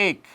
1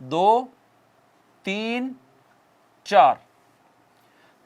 2, 3, 4।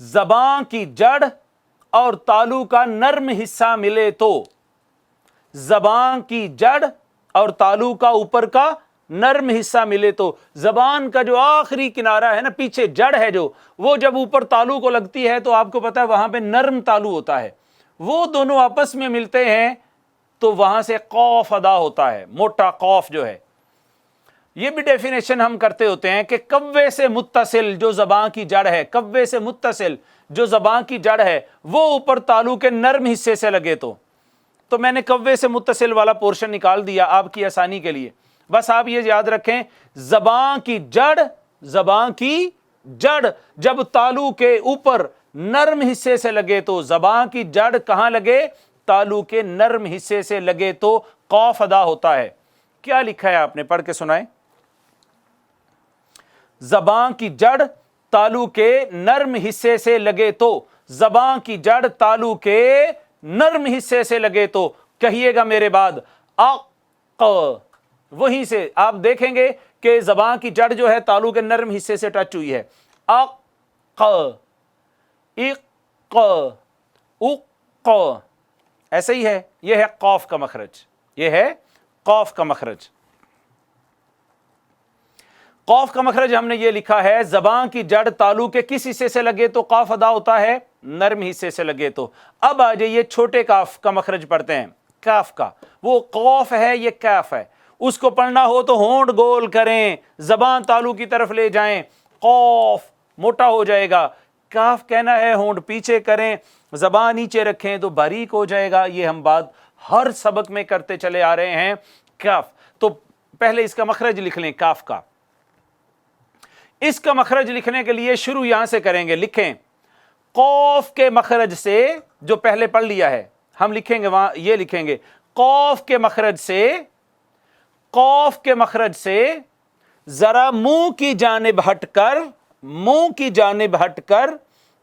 زبان کی جڑ اور تالو کا نرم حصہ ملے تو، زبان کی جڑ اور تالو کا اوپر کا نرم حصہ ملے تو، زبان کا جو آخری کنارہ ہے نا، پیچھے جڑ ہے جو، وہ جب اوپر تالو کو لگتی ہے تو آپ کو پتا ہے وہاں پہ نرم تالو ہوتا ہے، وہ دونوں آپس میں ملتے ہیں تو وہاں سے قوف ادا ہوتا ہے، موٹا قوف جو ہے۔ یہ بھی ڈیفینیشن ہم کرتے ہوتے ہیں کہ کوے سے متصل جو زبان کی جڑ ہے، کوے سے متصل جو زبان کی جڑ ہے وہ اوپر تالو کے نرم حصے سے لگے تو میں نے کوے سے متصل والا پورشن نکال دیا آپ کی آسانی کے لیے۔ بس آپ یہ یاد رکھیں، زبان کی جڑ جب تالو کے اوپر نرم حصے سے لگے تو، زبان کی جڑ کہاں لگے؟ تالو کے نرم حصے سے لگے تو قوف ادا ہوتا ہے۔ کیا لکھا ہے آپ نے؟ پڑھ کے سنائیں۔ زبان کی جڑ تالو کے نرم حصے سے لگے تو، زبان کی جڑ تالو کے نرم حصے سے لگے تو، کہیے گا میرے بعد، اق، وہیں سے آپ دیکھیں گے کہ زبان کی جڑ جو ہے تالو کے نرم حصے سے ٹچ ہوئی ہے۔ اق، اق، اق، ایسے ہی ہے۔ یہ ہے قوف کا مخرج، یہ ہے قوف کا مخرج۔ قوف کا مخرج ہم نے یہ لکھا ہے، زبان کی جڑ تالو کے کس حصے سے لگے تو قاف ادا ہوتا ہے؟ نرم حصے سے لگے تو۔ اب آ جائیے چھوٹے کاف کا مخرج پڑھتے ہیں، کاف کا۔ وہ قوف ہے، یہ کاف ہے، اس کو پڑھنا ہو تو ہونٹ گول کریں، زبان تالو کی طرف لے جائیں، قوف موٹا ہو جائے گا۔ کاف کہنا ہے ہونٹ پیچھے کریں، زبان نیچے رکھیں تو باریک ہو جائے گا۔ یہ ہم بات ہر سبق میں کرتے چلے آ رہے ہیں۔ کاف تو پہلے اس کا مخرج لکھ لیں، کاف کا۔ اس کا مخرج لکھنے کے لیے شروع یہاں سے کریں گے، لکھیں قوف کے مخرج سے، جو پہلے پڑھ لیا ہے ہم لکھیں گے وہاں یہ لکھیں گے، قوف کے مخرج سے، قوف کے مخرج سے ذرا منہ کی جانب ہٹ کر، منہ کی جانب ہٹ کر،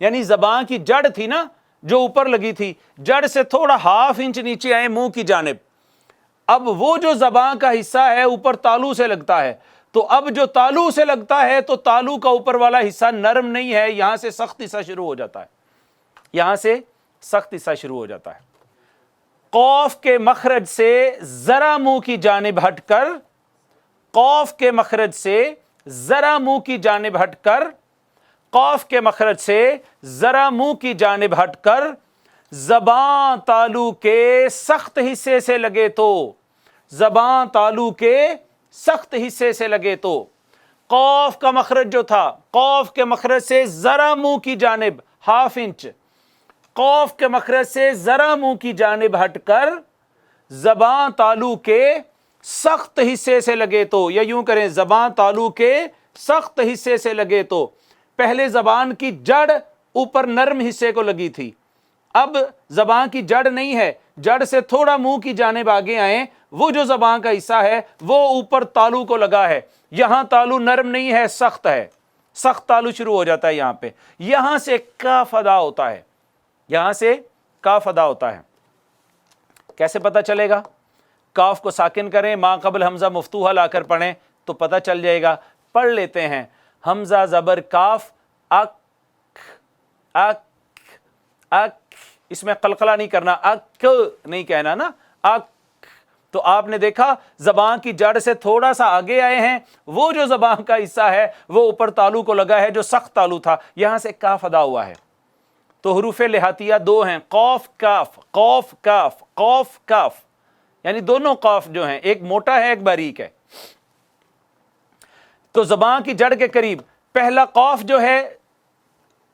یعنی زبان کی جڑ تھی نا جو اوپر لگی تھی، جڑ سے تھوڑا ½ انچ نیچے آئے منہ کی جانب۔ اب وہ جو زبان کا حصہ ہے اوپر تالو سے لگتا ہے، تو اب جو تالو سے لگتا ہے تو تالو کا اوپر والا حصہ نرم نہیں ہے، یہاں سے سخت حصہ شروع ہو جاتا ہے، یہاں سے سخت حصہ شروع ہو جاتا ہے۔ قوف کے مخرج سے ذرا منہ کی جانب ہٹ کر، قوف کے مخرج سے ذرا منہ کی جانب ہٹ کر، قوف کے مخرج سے ذرا منہ کی جانب ہٹ کر، زبان تالو کے سخت حصے سے لگے تو، زبان تالو کے سخت حصے سے لگے تو، قوف کا مخرج جو تھا، قوف کے مخرج سے ذرا منہ کی جانب ½ انچ، قوف کے مخرج سے ذرا منہ کی جانب ہٹ کر، زبان تالو کے سخت حصے سے لگے تو، یا یوں کریں زبان تالو کے سخت حصے سے لگے تو۔ پہلے زبان کی جڑ اوپر نرم حصے کو لگی تھی، اب زبان کی جڑ نہیں ہے، جڑ سے تھوڑا منہ کی جانب آگے آئیں، وہ جو زبان کا حصہ ہے وہ اوپر تالو کو لگا ہے، یہاں تالو نرم نہیں ہے، سخت ہے، سخت تالو شروع ہو جاتا ہے یہاں پہ، یہاں سے کاف ادا ہوتا ہے، یہاں سے کاف ادا ہوتا ہے۔ کیسے پتہ چلے گا؟ کاف کو ساکن کریں، ما قبل حمزہ مفتوحہ لا کر پڑھیں تو پتہ چل جائے گا۔ پڑھ لیتے ہیں، حمزہ زبر کاف، اک، اک، اک، اس میں قلقلہ نہیں کرنا، اک نہیں کہنا نا، اک۔ تو آپ نے دیکھا زبان کی جڑ سے تھوڑا سا آگے آئے ہیں، وہ جو زبان کا حصہ ہے وہ اوپر تالو کو لگا ہے جو سخت تالو تھا، یہاں سے کاف ادا ہوا ہے۔ تو حروف لہاتیہ 2 ہیں، قوف کاف، قوف کاف، قوف کاف، یعنی دونوں قاف جو ہیں، ایک موٹا ہے ایک باریک ہے۔ تو زبان کی جڑ کے قریب پہلا قاف جو ہے،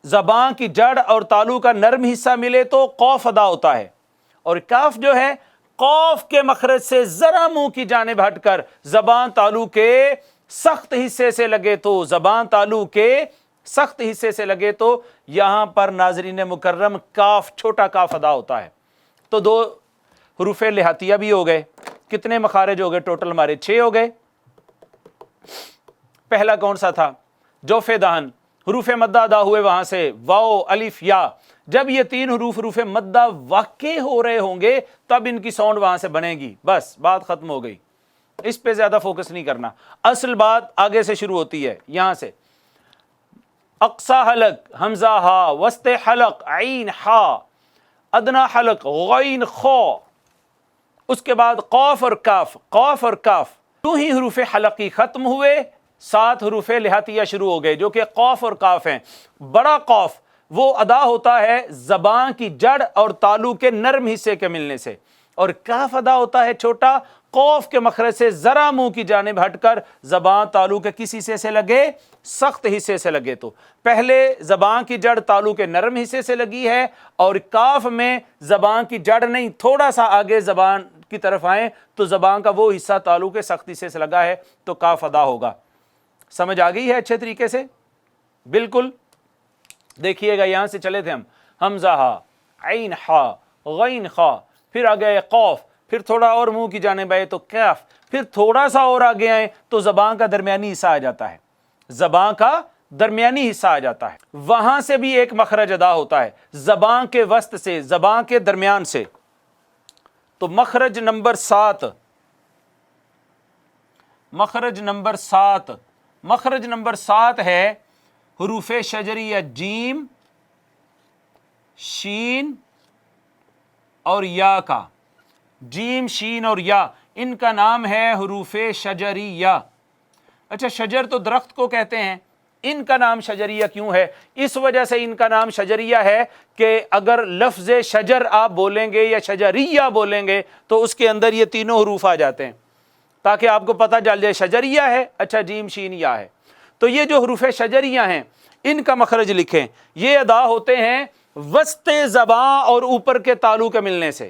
زبان کی جڑ اور تالو کا نرم حصہ ملے تو قوف ادا ہوتا ہے، اور کاف جو ہے قوف کے مخرج سے ذرا منہ کی جانب ہٹ کر زبان تالو کے سخت حصے سے لگے تو، زبان تالو کے سخت حصے سے لگے تو یہاں پر ناظرین مکرم کاف، چھوٹا کاف ادا ہوتا ہے۔ تو 2 حروف لہاتیہ بھی ہو گئے، کتنے مخارج ہو گئے ٹوٹل ہمارے؟ 6 ہو گئے۔ پہلا کون سا تھا؟ جوف دہن، حروف مدہ ادا ہوئے وہاں سے، واو، الف، یا۔ جب یہ 3 حروف مدہ واقع ہو رہے ہوں گے تب ان کی ساؤنڈ وہاں سے بنے گی، بس بات ختم ہو گئی، اس پہ زیادہ فوکس نہیں کرنا۔ اصل بات آگے سے شروع ہوتی ہے، یہاں سے اقصا حلق حمزہ ہا، وسط حلق عین ہا، ادنا حلق غین خا، اس کے بعد قاف اور کاف، قاف اور کاف، یوں ہی حروف حلقی ختم ہوئے، 7 حروف لہاتیہ شروع ہو گئے جو کہ قاف اور کاف ہیں۔ بڑا قاف وہ ادا ہوتا ہے زبان کی جڑ اور تالو کے نرم حصے کے ملنے سے، اور کاف ادا ہوتا ہے چھوٹا قاف کے مخرج سے ذرا منہ کی جانب ہٹ کر زبان تالو کے کس حصے سے لگے؟ سخت حصے سے لگے۔ تو پہلے زبان کی جڑ تالو کے نرم حصے سے لگی ہے، اور کاف میں زبان کی جڑ نہیں، تھوڑا سا آگے زبان کی طرف آئیں تو زبان کا وہ حصہ تالو کے سخت حصے سے لگا ہے، تو کاف ادا ہوگا۔ سمجھ آ گئی ہے اچھے طریقے سے؟ بالکل۔ دیکھیے گا، یہاں سے چلے تھے ہم، حمزہ ہا، عین ہا، غین خا، پھر آ گئے قاف، پھر تھوڑا اور منہ کی جانب آئے تو کاف، پھر تھوڑا سا اور آگے آئے تو زبان کا درمیانی حصہ آ جاتا ہے، زبان کا درمیانی حصہ آ جاتا ہے، وہاں سے بھی ایک مخرج ادا ہوتا ہے زبان کے وسط سے، زبان کے درمیان سے۔ تو مخرج نمبر 7، مخرج نمبر 7، مخرج نمبر 7 ہے حروف شجریہ جیم، شین اور یا کا۔ جیم، شین اور یا، ان کا نام ہے حروف شجریہ۔ اچھا، شجر تو درخت کو کہتے ہیں، ان کا نام شجریہ کیوں ہے؟ اس وجہ سے ان کا نام شجریہ ہے کہ اگر لفظ شجر آپ بولیں گے یا شجریہ بولیں گے تو اس کے اندر یہ تینوں حروف آ جاتے ہیں، تاکہ آپ کو پتہ چل جائے شجریہ ہے، اچھا جیم شین یا ہے۔ تو یہ جو حروف شجریہ ہیں ان کا مخرج لکھیں، یہ ادا ہوتے ہیں وسط زبان اور اوپر کے تالو کے ملنے سے۔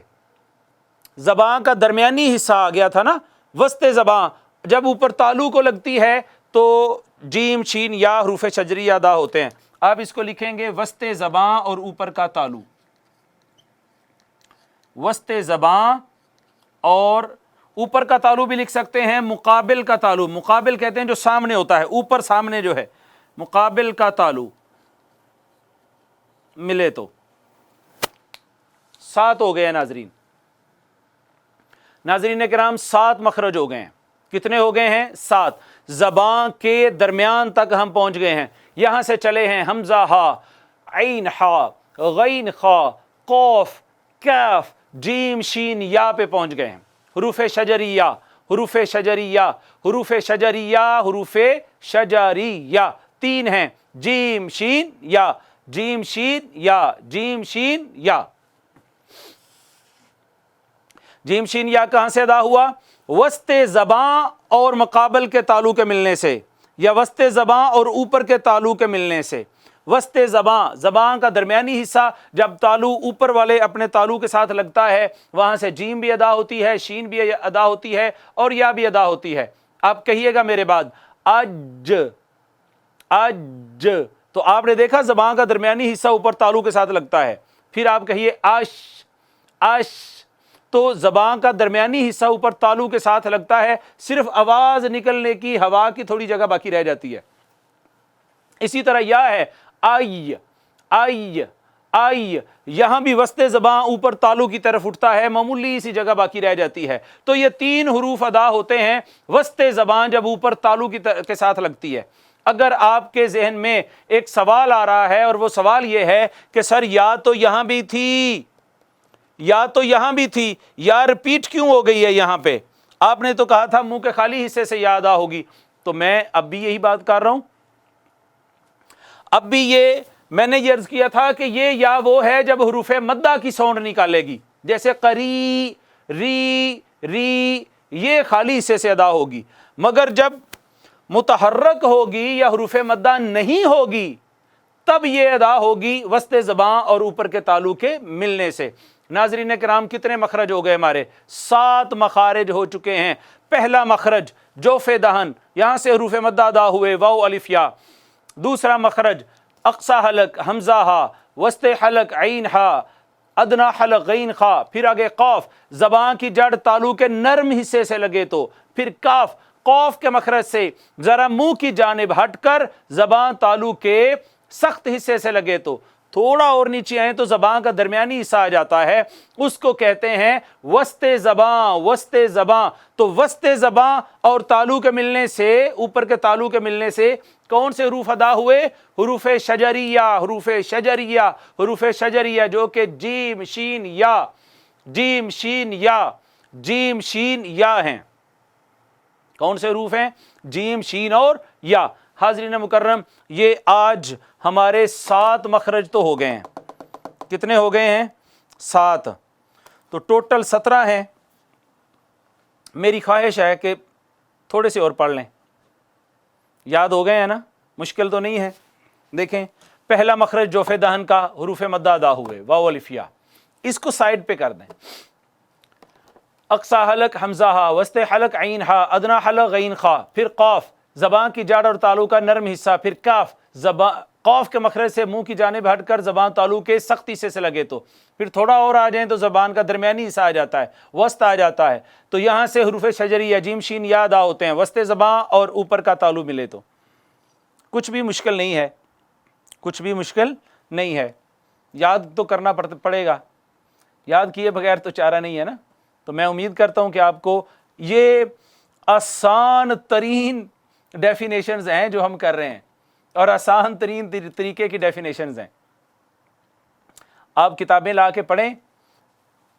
زبان کا درمیانی حصہ آ گیا تھا نا، وسط زبان جب اوپر تالو کو لگتی ہے تو جیم شین یا حروف شجریہ ادا ہوتے ہیں۔ آپ اس کو لکھیں گے وسط زبان اور اوپر کا تالو، وسط زبان اور اوپر کا تالو بھی لکھ سکتے ہیں، مقابل کا تالو، مقابل کہتے ہیں جو سامنے ہوتا ہے، اوپر سامنے جو ہے، مقابل کا تالو ملے تو 7 ہو گئے ہیں ناظرین۔ ناظرین کرام 7 مخرج ہو گئے ہیں۔ کتنے ہو گئے ہیں؟ 7۔ زبان کے درمیان تک ہم پہنچ گئے ہیں، یہاں سے چلے ہیں حمزہ ہا، عین ہا، غین خا، قاف، کاف، جیم شین یا پہ پہنچ گئے ہیں۔ حروف شجریہ، حروف شجریہ، حروف شجریہ، حروف شجریہ 3 ہیں، جیم شین یا، جیم شین یا، جیم شین یا۔ جیم شین یا کہاں سے ادا ہوا؟ وسط زبان اور مقابل کے تالو کے ملنے سے، یا وسط زبان اور اوپر کے تالو کے ملنے سے۔ وسط زبان، زبان کا درمیانی حصہ جب تالو اوپر والے اپنے تالو کے ساتھ لگتا ہے، وہاں سے جیم بھی ادا ہوتی ہے، شین بھی ادا ہوتی ہے اور یا بھی ادا ہوتی ہے۔ آپ کہیے گا میرے بعد، اج، اج، تو آپ نے دیکھا زبان کا درمیانی حصہ اوپر تالو کے ساتھ لگتا ہے۔ پھر آپ کہیے اش، اش، تو زبان کا درمیانی حصہ اوپر تالو کے ساتھ لگتا ہے، صرف آواز نکلنے کی ہوا کی تھوڑی جگہ باقی رہ جاتی ہے۔ اسی طرح یا ہے، آئی، آئی، آئی، یہاں بھی وسط زبان اوپر تالو کی طرف اٹھتا ہے، معمولی سی جگہ باقی رہ جاتی ہے۔ تو یہ 3 حروف ادا ہوتے ہیں وسط زبان جب اوپر تالو کے ساتھ لگتی ہے۔ اگر آپ کے ذہن میں ایک سوال آ رہا ہے، اور وہ سوال یہ ہے کہ سر یا تو یہاں بھی تھی، یا تو یہاں بھی تھی، یا رپیٹ کیوں ہو گئی ہے یہاں پہ؟ آپ نے تو کہا تھا منہ کے خالی حصے سے یا ادا ہوگی۔ تو میں اب بھی یہی بات کر رہا ہوں، اب بھی یہ میں نے یہ عرض کیا تھا کہ یہ یا وہ ہے جب حروف مدہ کی ساؤنڈ نکالے گی، جیسے قری، ری، ری، یہ خالی حصے سے ادا ہوگی، مگر جب متحرک ہوگی یا حروف مدہ نہیں ہوگی تب یہ ادا ہوگی وسط زبان اور اوپر کے تالو کے ملنے سے۔ ناظرین کرام کتنے مخرج ہو گئے ہمارے؟ 7 مخارج ہو چکے ہیں۔ پہلا مخرج جوف دہن، یہاں سے حروف مدہ ادا ہوئے، واو الف یا۔ دوسرا مخرج اقصا حلق حمزہ ہا، وسط حلق عین ہا، ادنا حلق غین خا، پھر آگے قاف، زبان کی جڑ تالو کے نرم حصے سے لگے تو، پھر کاف، قاف کے مخرج سے ذرا منہ کی جانب ہٹ کر زبان تالو کے سخت حصے سے لگے تو، تھوڑا اور نیچے آئیں تو زبان کا درمیانی حصہ آ جاتا ہے، اس کو کہتے ہیں وسط زبان، وسط زبان۔ تو وسط زبان اور تالو کے ملنے سے، اوپر کے تالو کے ملنے سے کون سے حروف ادا ہوئے؟ حروف شجریہ، حروف شجریہ، حروف شجریہ جو کہ جیم شین یا، جیم شین یا، جیم شین یا ہیں۔ کون سے حروف ہیں؟ جیم شین اور یا۔ حاضرین مکرم، یہ آج ہمارے 7 مخرج تو ہو گئے ہیں۔ کتنے ہو گئے ہیں؟ 7۔ تو ٹوٹل 17 ہیں۔ میری خواہش ہے کہ تھوڑے سے اور پڑھ لیں۔ یاد ہو گئے ہیں نا؟ مشکل تو نہیں ہے۔ دیکھیں، پہلا مخرج جوف دہن کا، حروف مدہ ادا ہوئے، واو الف یا، اس کو سائڈ پہ کر دیں۔ اقصی حلق حمزہ ہا، وسط حلق عین ہا، ادنا حلق غین خا، پھر قاف زبان کی جڑ اور تالو کا نرم حصہ، پھر کاف قاف کے مخرج سے منہ کی جانب ہٹ کر زبان تالو کے سخت حصے سے لگے تو، پھر تھوڑا اور آ جائیں تو زبان کا درمیانی حصہ آ جاتا ہے، وسط آ جاتا ہے۔ تو یہاں سے حروف شجریہ جیم شین یا ادا ہوتے ہیں، وسط زبان اور اوپر کا تالو ملے تو۔ کچھ بھی مشکل نہیں ہے، کچھ بھی مشکل نہیں ہے۔ یاد تو کرنا پڑے گا، یاد کیے بغیر تو چارہ نہیں ہے نا۔ تو میں امید کرتا ہوں کہ آپ کو یہ آسان ترین ڈیفینیشنز ہیں جو ہم کر رہے ہیں، اور آسان ترین طریقے کی ڈیفینیشنز ہیں۔ آپ کتابیں لا کے پڑھیں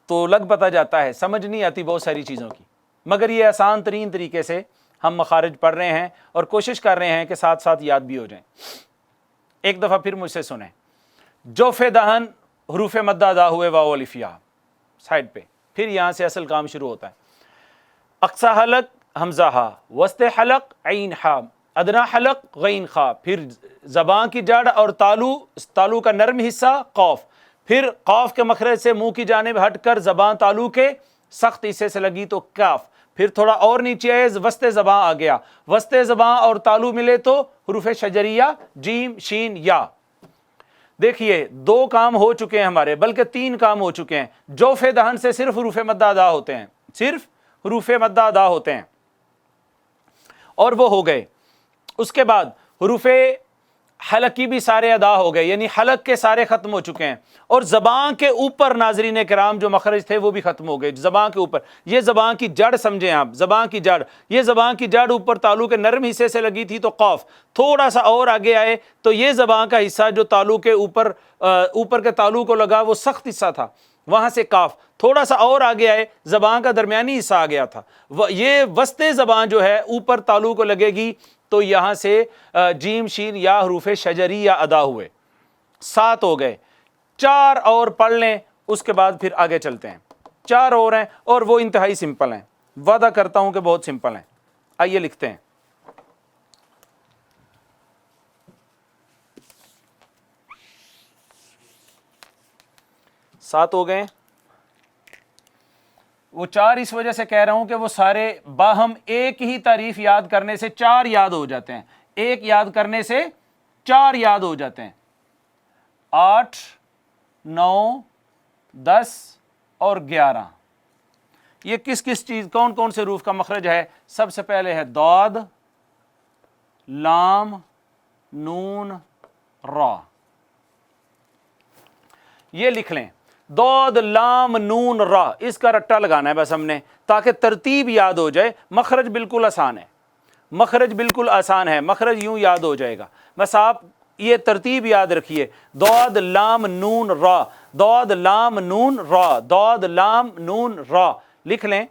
تو لگ پتہ جاتا ہے، سمجھ نہیں آتی بہت ساری چیزوں کی، مگر یہ آسان ترین طریقے سے ہم مخارج پڑھ رہے ہیں اور کوشش کر رہے ہیں کہ ساتھ ساتھ یاد بھی ہو جائیں۔ ایک دفعہ پھر مجھ سے سنیں۔ جوف دہن حروف مدہ ادا ہوئے، واو الف یا، سائڈ پہ، پھر یہاں سے اصل کام شروع ہوتا ہے۔ اقصی حلق حمزہ ہا، وسط حلق عین ہا، ادنا حلق غین خا، پھر زبان کی جڑ اور تالو کا نرم حصہ قاف، پھر قاف کے مخرج سے منہ کی جانب ہٹ کر زبان تالو کے سخت حصے سے لگی تو کاف، پھر تھوڑا اور نیچے آئے وسط زبان آ گیا، وسط زبان اور تالو ملے تو حروف شجریہ جیم شین یا۔ دیکھیے 2 کام ہو چکے ہیں ہمارے، بلکہ 3 کام ہو چکے ہیں۔ جوف دہن سے صرف حروف مدہ ادا ہوتے ہیں، صرف حروف مدہ ادا ہوتے ہیں، اور وہ ہو گئے۔ اس کے بعد حروف حلق کی بھی سارے ادا ہو گئے، یعنی حلق کے سارے ختم ہو چکے ہیں، اور زبان کے اوپر ناظرین کرام جو مخرج تھے وہ بھی ختم ہو گئے۔ زبان کے اوپر، یہ زبان کی جڑ سمجھیں آپ، زبان کی جڑ، یہ زبان کی جڑ اوپر تالو کے نرم حصے سے لگی تھی تو قاف، تھوڑا سا اور آگے آئے تو یہ زبان کا حصہ جو تالو کے اوپر کے تالو کو لگا وہ سخت حصہ تھا، وہاں سے کاف، تھوڑا سا اور آگے آئے زبان کا درمیانی حصہ آ گیا تھا، یہ وسط زبان جو ہے اوپر تالو کو لگے گی تو یہاں سے جیم شین یا حروف شجریہ ادا ہوئے۔ 7 ہو گئے، 4 اور پڑھ لیں، اس کے بعد پھر آگے چلتے ہیں۔ 4 اور ہیں اور وہ انتہائی سمپل ہیں، وعدہ کرتا ہوں کہ بہت سمپل ہیں۔ آئیے لکھتے ہیں۔ سات ہو گئے۔ وہ 4 اس وجہ سے کہہ رہا ہوں کہ وہ سارے باہم ایک ہی تعریف یاد کرنے سے 4 یاد ہو جاتے ہیں، ایک یاد کرنے سے 4 یاد ہو جاتے ہیں۔ 8 9 10 اور 11، یہ کس کس چیز، کون کون سے حروف کا مخرج ہے؟ سب سے پہلے ہے ضاد، لام، نون، را۔ یہ لکھ لیں، ضاد لام نون را، اس کا رٹا لگانا ہے بس ہم نے، تاکہ ترتیب یاد ہو جائے۔ مخرج بالکل آسان ہے، مخرج بالکل آسان ہے، مخرج یوں یاد ہو جائے گا، بس آپ یہ ترتیب یاد رکھیے۔ ضاد لام نون را، ضاد لام نون را، ضاد لام نون را، لکھ لیں۔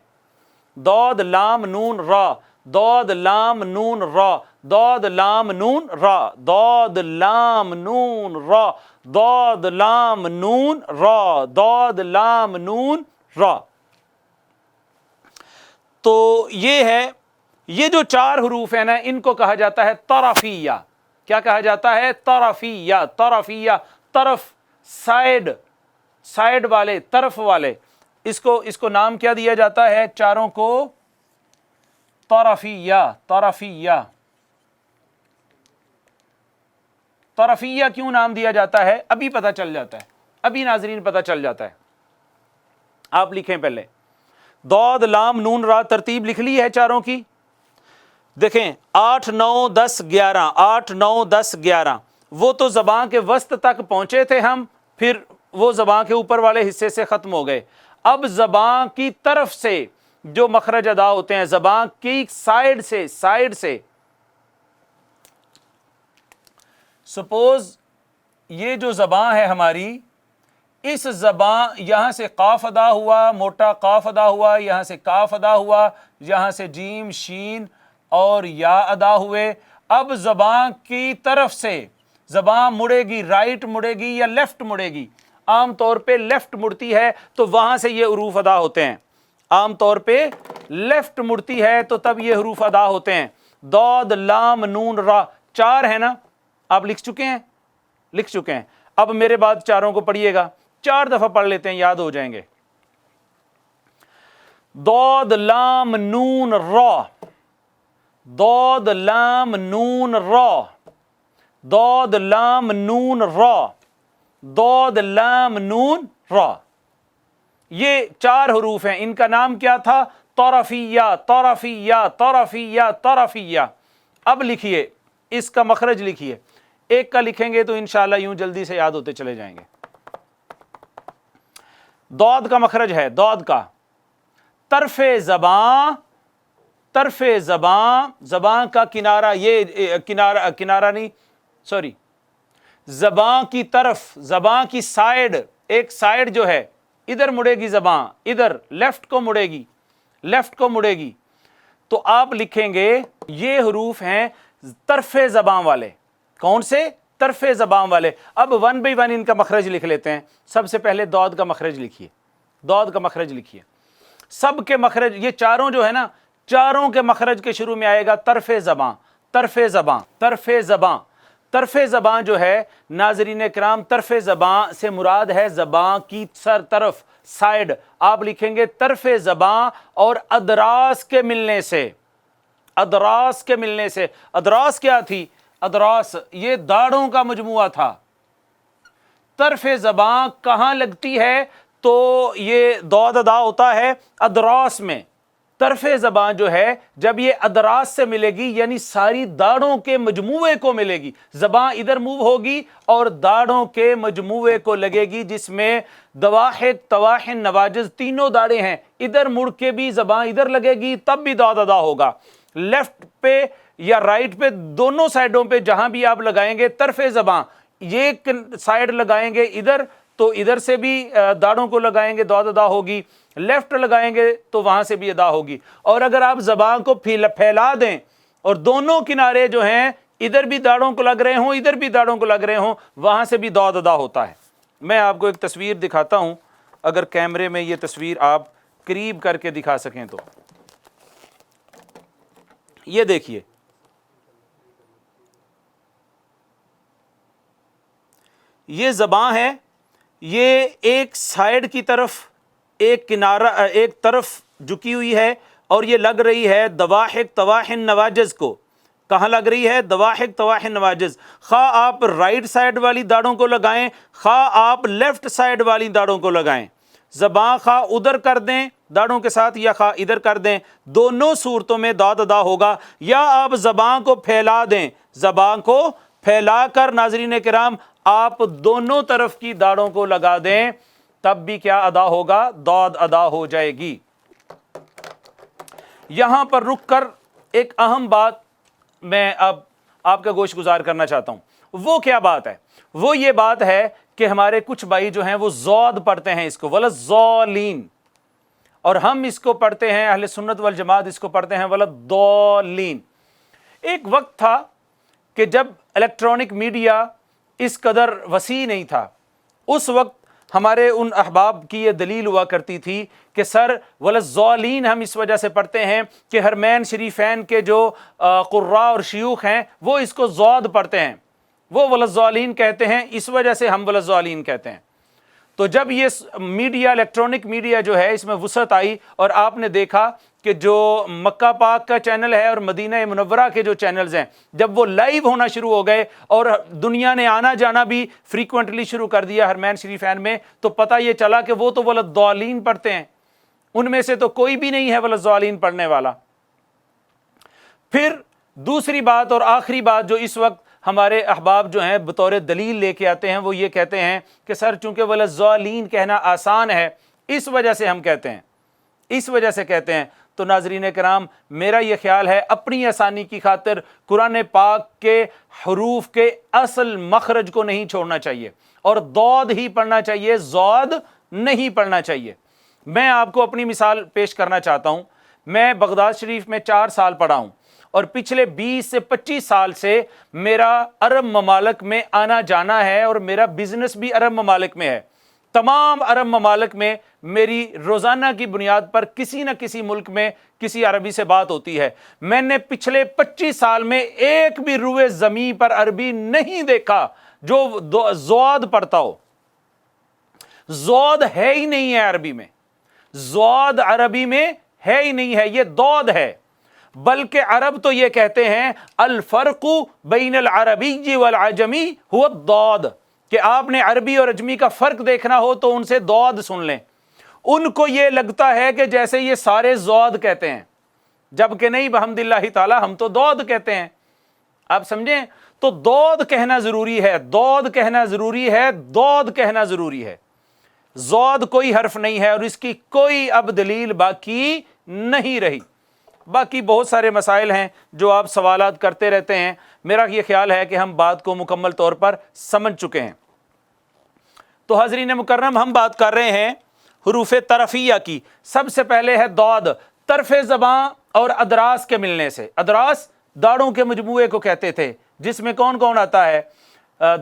ضاد لام نون را، ضاد لام نون را، ضاد لام نون را، ضاد لام نون را، ضاد لام نون را، ضاد لام نون را۔ تو یہ ہے، یہ جو 4 حروف ہیں نا، ان کو کہا جاتا ہے طرفیہ۔ کیا کہا جاتا ہے؟ طرفیہ، طرفیہ، طرف، سائیڈ والے، طرف والے، اس کو نام کیا دیا جاتا ہے؟ 4 کو طرفیہ، طرفیہ۔ طرفیہ کیوں نام دیا جاتا ہے؟ ابھی پتہ چل جاتا ہے، ابھی ناظرین پتہ چل جاتا ہے۔ آپ لکھیں پہلے ضاد لام نون را، ترتیب لکھ لی ہے 4 کی۔ دیکھیں 8 9 10 11، 8 9 10 11، وہ تو زبان کے وسط تک پہنچے تھے ہم، پھر وہ زبان کے اوپر والے حصے سے ختم ہو گئے. اب زبان کی طرف سے جو مخرج ادا ہوتے ہیں، زبان کی سائیڈ سے سپوز یہ جو زبان ہے ہماری، اس زبان یہاں سے قاف ادا ہوا، موٹا قاف ادا ہوا، یہاں سے کاف ادا ہوا، یہاں سے جیم شین اور یا ادا ہوئے. اب زبان کی طرف سے زبان مڑے گی، رائٹ مڑے گی یا لیفٹ مڑے گی. عام طور پہ لیفٹ مڑتی ہے تو وہاں سے یہ حروف ادا ہوتے ہیں. عام طور پہ لیفٹ مڑتی ہے تو تب یہ حروف ادا ہوتے ہیں. ضاد لام نون را، 4 ہے نا، آپ لکھ چکے ہیں. اب میرے بعد چاروں کو پڑھیے گا، 4 دفعہ پڑھ لیتے ہیں، یاد ہو جائیں گے. ضاد لام نون را، ضاد لام نون را، ضاد لام نون را، ضاد لام نون را. یہ 4 حروف ہیں. ان کا نام کیا تھا؟ طرفیہ، طرفیہ، طرفیہ، طرفیہ. اب لکھیے، اس کا مخرج لکھیے. ایک کا لکھیں گے تو انشاءاللہ یوں جلدی سے یاد ہوتے چلے جائیں گے. ضاد کا مخرج ہے، ضاد کا طرف زبان، طرف زبان، زبان کا کنارہ، یہ کنارہ نہیں، سوری، زبان کی طرف، زبان کی سائیڈ، ایک سائیڈ جو ہے ادھر مڑے گی زبان، ادھر لیفٹ کو مڑے گی، لیفٹ کو مڑے گی. تو آپ لکھیں گے یہ حروف ہیں طرف زبان والے. کون سے؟ طرف زبان والے. اب 1 بائی 1 ان کا مخرج لکھ لیتے ہیں. سب سے پہلے ضاد کا مخرج لکھیے، ضاد کا مخرج لکھیے. سب کے مخرج، یہ چاروں جو ہے نا، چاروں کے مخرج کے شروع میں آئے گا طرف زبان، طرف زبان، طرف زبان. طرف زبان جو ہے ناظرین کرام، طرف زبان سے مراد ہے زبان کی سر طرف، سائیڈ. آپ لکھیں گے طرف زبان اور ادراس کے ملنے سے، ادراس کے ملنے سے. ادراس کیا تھی؟ ادراس یہ داڑھوں کا مجموعہ تھا. طرف زبان کہاں لگتی ہے؟ تو یہ ضاد ادا ہوتا ہے ادراس میں. طرف زبان جو ہے جب یہ ادراس سے ملے گی، یعنی ساری داڑھوں کے مجموعے کو ملے گی. زبان ادھر موو ہوگی اور داڑھوں کے مجموعے کو لگے گی، جس میں دواحق، طواحن، نواجز تینوں داڑھیں ہیں. ادھر مڑ کے بھی زبان ادھر لگے گی، تب بھی ضاد ادا ہوگا. لیفٹ پہ یا رائٹ پہ، دونوں سائیڈوں پہ جہاں بھی آپ لگائیں گے طرف زبان، یہ سائیڈ لگائیں گے ادھر تو ادھر سے بھی داڑھوں کو لگائیں گے، ضاد ادا ہوگی. لیفٹ لگائیں گے تو وہاں سے بھی ادا ہوگی. اور اگر آپ زبان کو پھیلا دیں اور دونوں کنارے جو ہیں ادھر بھی داڑھوں کو لگ رہے ہوں، ادھر بھی داڑھوں کو لگ رہے ہوں، وہاں سے بھی ضاد ادا ہوتا ہے. میں آپ کو ایک تصویر دکھاتا ہوں، اگر کیمرے میں یہ تصویر آپ قریب کر کے دکھا سکیں تو. یہ دیکھیے، یہ زبان ہے، یہ ایک سائیڈ کی طرف، ایک کنارہ، ایک طرف جھکی ہوئی ہے، اور یہ لگ رہی ہے دواحق، طواحن، نواجز کو. کہاں لگ رہی ہے؟ دواحق، طواحن، نواجز. خواہ آپ رائٹ سائیڈ والی داڑھوں کو لگائیں، خواہ آپ لیفٹ سائیڈ والی داڑھوں کو لگائیں. زبان خواہ ادھر کر دیں داڑھوں کے ساتھ یا خواہ ادھر کر دیں، دونوں صورتوں میں ضاد ادا ہوگا. یا آپ زبان کو پھیلا دیں، زبان کو پھیلا کر ناظرین کرام آپ دونوں طرف کی داڑھوں کو لگا دیں، تب بھی کیا ادا ہوگا؟ ضاد ادا ہو جائے گی. یہاں پر رک کر ایک اہم بات میں اب آپ کا گوش گزار کرنا چاہتا ہوں. وہ کیا بات ہے؟ وہ یہ بات ہے کہ ہمارے کچھ بھائی جو ہیں وہ ضاد پڑھتے ہیں اس کو ولضالین، اور ہم اس کو پڑھتے ہیں، اہل سنت والجماعت اس کو پڑھتے ہیں ولضالین. ایک وقت تھا کہ جب الیکٹرانک میڈیا اس قدر وسیع نہیں تھا، اس وقت ہمارے ان احباب کی یہ دلیل ہوا کرتی تھی کہ سر ولضالین ہم اس وجہ سے پڑھتے ہیں کہ حرمین شریفین کے جو قراء اور شیوخ ہیں وہ اس کو ضاد پڑھتے ہیں، وہ ولضالین کہتے ہیں، اس وجہ سے ہم ولضالین کہتے ہیں. تو جب یہ میڈیا، الیکٹرانک میڈیا جو ہے اس میں وسعت آئی، اور آپ نے دیکھا کہ جو مکہ پاک کا چینل ہے اور مدینہ منورہ کے جو چینلز ہیں، جب وہ لائیو ہونا شروع ہو گئے اور دنیا نے آنا جانا بھی فریکوینٹلی شروع کر دیا حرمین شریفین میں، تو پتہ یہ چلا کہ وہ تو ولضالین پڑھتے ہیں، ان میں سے تو کوئی بھی نہیں ہے ولضالین پڑھنے والا. پھر دوسری بات اور آخری بات جو اس وقت ہمارے احباب جو ہیں بطور دلیل لے کے آتے ہیں، وہ یہ کہتے ہیں کہ سر چونکہ ولضالین کہنا آسان ہے اس وجہ سے ہم کہتے ہیں، اس وجہ سے کہتے ہیں۔ تو ناظرین کرام، میرا یہ خیال ہے اپنی آسانی کی خاطر قرآن پاک کے حروف کے اصل مخرج کو نہیں چھوڑنا چاہیے اور ضاد ہی پڑھنا چاہیے، ضاد نہیں پڑھنا چاہیے۔ میں آپ کو اپنی مثال پیش کرنا چاہتا ہوں۔ میں بغداد شریف میں 4 سال پڑھا ہوں اور پچھلے 20 سے 25 سال سے میرا عرب ممالک میں آنا جانا ہے اور میرا بزنس بھی عرب ممالک میں ہے۔ تمام عرب ممالک میں میری روزانہ کی بنیاد پر کسی نہ کسی ملک میں کسی عربی سے بات ہوتی ہے۔ میں نے پچھلے 25 سال میں ایک بھی روئے زمین پر عربی نہیں دیکھا جو ضاد پڑھتا ہو۔ ضاد ہے ہی نہیں ہے عربی میں، ضاد عربی میں ہے ہی نہیں ہے، یہ ضاد ہے۔ بلکہ عرب تو یہ کہتے ہیں الفرق بین العربی والعجمی هو الضاد، کہ آپ نے عربی اور عجمی کا فرق دیکھنا ہو تو ان سے ضاد سن لیں۔ ان کو یہ لگتا ہے کہ جیسے یہ سارے ضاد کہتے ہیں، جبکہ نہیں، بحمد اللہ تعالی ہم تو ضاد کہتے ہیں۔ آپ سمجھیں؟ تو ضاد کہنا ضروری ہے، ضاد کہنا ضروری ہے، ضاد کہنا ضروری ہے۔ ضاد کوئی حرف نہیں ہے اور اس کی کوئی اب دلیل باقی نہیں رہی۔ باقی بہت سارے مسائل ہیں جو آپ سوالات کرتے رہتے ہیں، میرا یہ خیال ہے کہ ہم بات کو مکمل طور پر سمجھ چکے ہیں۔ تو حاضرین مکرم، ہم بات کر رہے ہیں حروف طرفیہ کی۔ سب سے پہلے ہے ضاد، طرف زباں اور ادراس کے ملنے سے۔ ادراس داڑوں کے مجموعے کو کہتے تھے، جس میں کون کون آتا ہے؟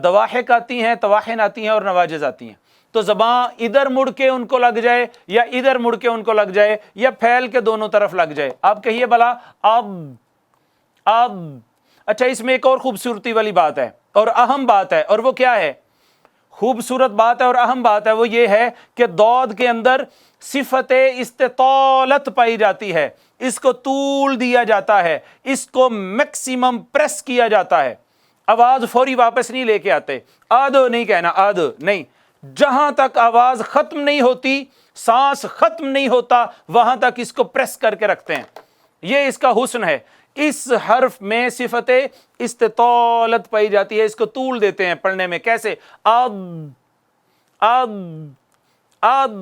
دواحک آتی ہیں، طواحن آتی ہیں اور نواجز آتی ہیں۔ تو زباں ادھر مڑ کے ان کو لگ جائے یا ادھر مڑ کے ان کو لگ جائے یا پھیل کے دونوں طرف لگ جائے۔ آپ کہیے بلا اب اب اچھا، اس میں ایک اور خوبصورتی والی بات ہے اور اہم بات ہے، اور وہ کیا ہے؟ خوبصورت بات ہے اور اہم بات ہے، وہ یہ ہے کہ ضاد کے اندر صفت استطالت پائی جاتی ہے، اس کو طول دیا جاتا ہے، اس کو میکسیمم پریس کیا جاتا ہے۔ آواز فوری واپس نہیں لے کے آتے، آد نہیں کہنا، آد نہیں، جہاں تک آواز ختم نہیں ہوتی، سانس ختم نہیں ہوتا، وہاں تک اس کو پریس کر کے رکھتے ہیں۔ یہ اس کا حسن ہے۔ اس حرف میں صفت استطالت پائی جاتی ہے، اس کو طول دیتے ہیں پڑھنے میں۔ کیسے؟ اد اد اد،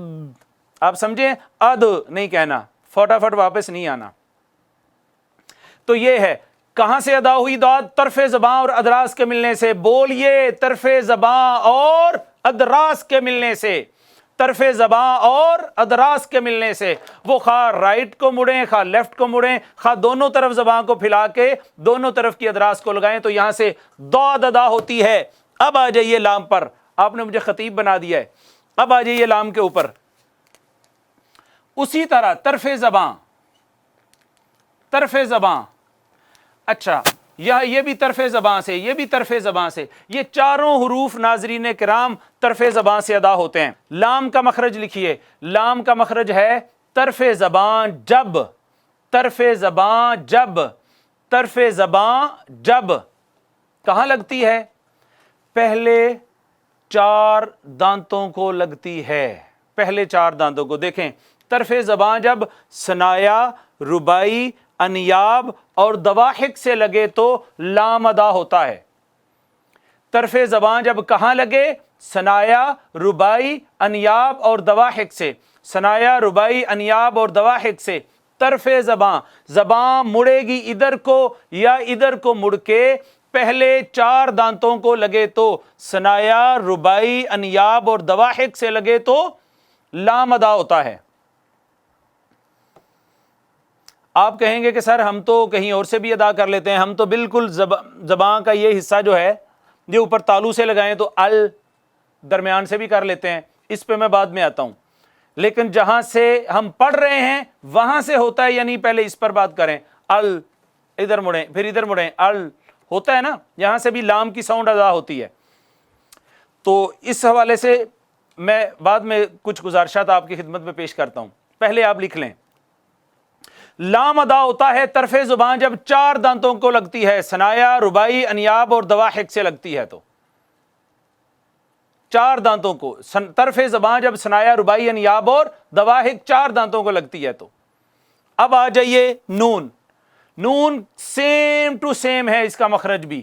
آپ سمجھیں؟ اد نہیں کہنا، فٹافٹ واپس نہیں آنا۔ تو یہ ہے، کہاں سے ادا ہوئی ضاد؟ طرف زباں اور ادراس کے ملنے سے۔ بولیے، طرف زباں اور ادراس کے ملنے سے، طرف زباں اور ادراس کے ملنے سے۔ وہ خواہ رائٹ کو مڑیں، خواہ لیفٹ کو مڑیں، خواہ دونوں طرف زباں کو پھیلا کے دونوں طرف کی ادراس کو لگائیں تو یہاں سے ضاد ادا ہوتی ہے۔ اب آ جائیے لام پر، آپ نے مجھے خطیب بنا دیا ہے، اب آ جائیے لام کے اوپر۔ اسی طرح طرف زباں، طرف زباں، اچھا یہ بھی طرف زباں سے، یہ بھی طرف زباں سے، یہ چاروں حروف ناظرین کرام طرف زباں سے ادا ہوتے ہیں۔ لام کا مخرج لکھیے، لام کا مخرج ہے طرف زباں جب، طرف زباں جب، طرف زباں جب کہاں لگتی ہے؟ پہلے 4 دانتوں کو لگتی ہے، پہلے 4 دانتوں کو۔ دیکھیں، طرف زباں جب ثنایا، ربائی، انیاب اور دواحک سے لگے تو لام ادا ہوتا ہے۔ طرف زباں جب کہاں لگے؟ ثنایا، ربائی، انیاب اور دواحک سے، ثنایا، ربائی، انیاب اور دواحک سے۔ طرف زباں، زباں مڑے گی ادھر کو یا ادھر کو مڑ کے پہلے 4 دانتوں کو لگے تو ثنایا، ربائی، انیاب اور دواحک سے لگے تو لام ادا ہوتا ہے۔ آپ کہیں گے کہ سر ہم تو کہیں اور سے بھی ادا کر لیتے ہیں، ہم تو بالکل زبان کا یہ حصہ جو ہے یہ اوپر تالو سے لگائیں تو ال درمیان سے بھی کر لیتے ہیں، اس پہ میں بعد میں آتا ہوں۔ لیکن جہاں سے ہم پڑھ رہے ہیں وہاں سے ہوتا ہے، یعنی پہلے اس پر بات کریں، ال، ادھر مڑیں، پھر ادھر مڑیں، ال ہوتا ہے نا، یہاں سے بھی لام کی ساؤنڈ ادا ہوتی ہے۔ تو اس حوالے سے میں بعد میں کچھ گزارشات آپ کی خدمت میں پیش کرتا ہوں، پہلے آپ لکھ لیں۔ لام ادا ہوتا ہے طرف زبان جب 4 دانتوں کو لگتی ہے، ثنایا، ربائی، انیاب اور دواحک سے لگتی ہے تو 4 دانتوں کو، طرف زبان جب ثنایا، ربائی، انیاب اور دواحک 4 دانتوں کو لگتی ہے تو۔ اب آ جائیے نون، نون سیم ٹو سیم ہے اس کا مخرج بھی،